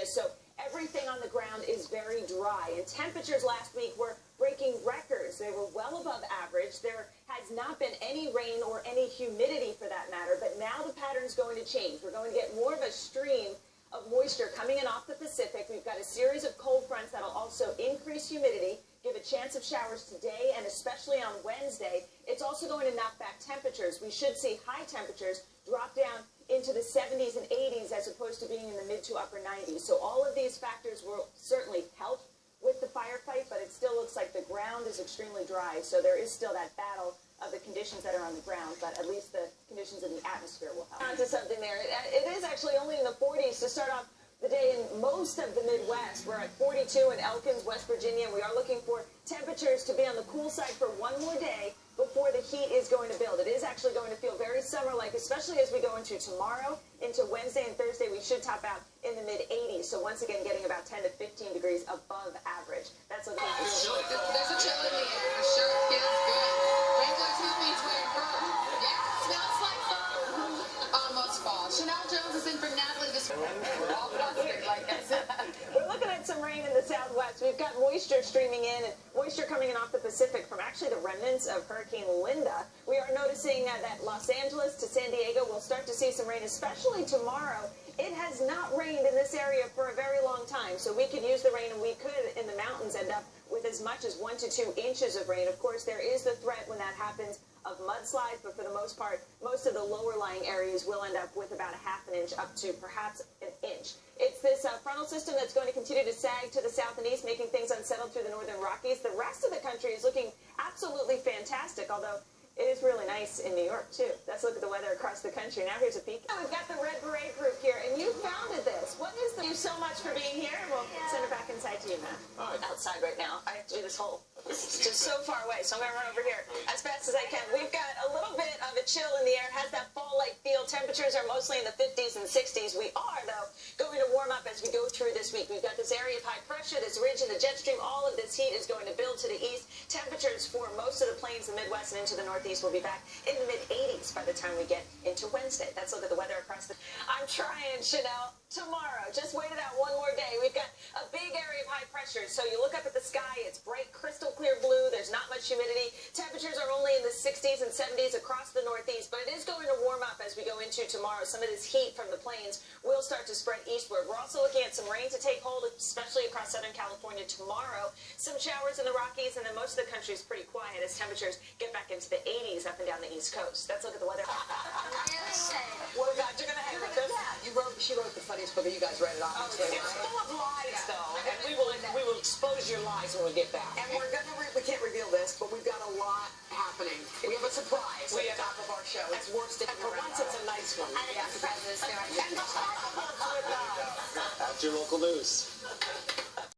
So everything on the ground is very dry. And temperatures last week were breaking records. They were well above average. There has not been any rain or any humidity for that matter. But now the pattern's going to change. We're going to get more of a stream of moisture coming in off the Pacific. We've got a series of cold fronts that'll also increase humidity, give a chance of showers today and especially on Wednesday. It's also going to knock back temperatures. We should see high temperatures drop down into the 70s and 80s as opposed to being in the mid to upper 90s. So all of these factors will certainly help with the firefight, but it still looks like the ground is extremely dry. So there is still that battle of the conditions that are on the ground, but at least the conditions in the atmosphere will help. On to something there. It is actually only in the 40s to start off the day in most of the Midwest. We're at 42 in Elkins, West Virginia. We are looking for temperatures to be on the cool side for one more day before the heat is going to build. It is actually going to feel very summer-like, especially as we go into tomorrow, into Wednesday and Thursday. We should top out in the mid-80s. So once again, getting about 10 to 15 degrees above average. That's what there's a chill in the air. The shirt feels good. Regular means wearing fur. Yeah, smells like fall. Almost fall. Chanel Jones is in for Natalie this morning. We're all busted, like I said. We're looking at some rain in the southwest. We've got moisture streaming in, and moisture coming in off the Pacific from actually the remnants of Hurricane Linda. We are noticing that Los Angeles to San Diego will start to see some rain, especially tomorrow. It has not rained in this area for a very long time, so we could use the rain, and we could, in the mountains, end up with as much as 1 to 2 inches of rain. Of course, there is the threat when that happens of mudslides, but for the most part, most of the lower-lying areas will end up with about a ½ inch up to perhaps an inch. It's this frontal system that's going to continue to sag to the south and east, making things unsettled through the northern Rockies. The rest of the country is looking absolutely fantastic, although it is really nice in New York, too. Let's look at the weather across the country. Now here's a peek. We've got the Red Beret group here, and you founded this. What is Thank you so much for being here. We'll send it back inside to you, Matt. Right. Outside right now. I have to do this whole... It's just so far away, so I'm going to run over here as fast as I can. We've got a little bit of a chill in the air. It has that fall-like feel. Temperatures are mostly in the 50s and 60s. We are, though, going to warm up as we go through this week. We've got this area of high pressure, this ridge in the jet stream. All of this heat is going to build to the east. Temperatures for most of the plains, the Midwest, and into the Northeast will be back in the mid-80s by the time we get into Wednesday. Let's look at the weather across the... I'm trying, Chanel. Tomorrow. Just wait it out one more day. We've got a big area of high pressure. So you look up at the sky. It's bright, crystal clear blue. There's not much humidity. Temperatures are only in the 60s and 70s across the Northeast, but it is going to warm up as we go into tomorrow. Some of this heat from the plains will start to spread eastward. We're also looking at some rain to take hold, especially across Southern California tomorrow. Some showers in the Rockies, and then most of the country is pretty quiet as temperatures get back into the 80s up and down the East Coast. Let's look at the weather. What about you're going to have this? She wrote the funniest book, and you guys read it, obviously. It's full of lies, though, and we will expose your lies when we get back. And we can't reveal this, but we've got a lot happening. We have a surprise at the top of our show. It's worth sticking around. For once, it's a nice one. I think the president's doing it. And the fireworks with us. That's your local news.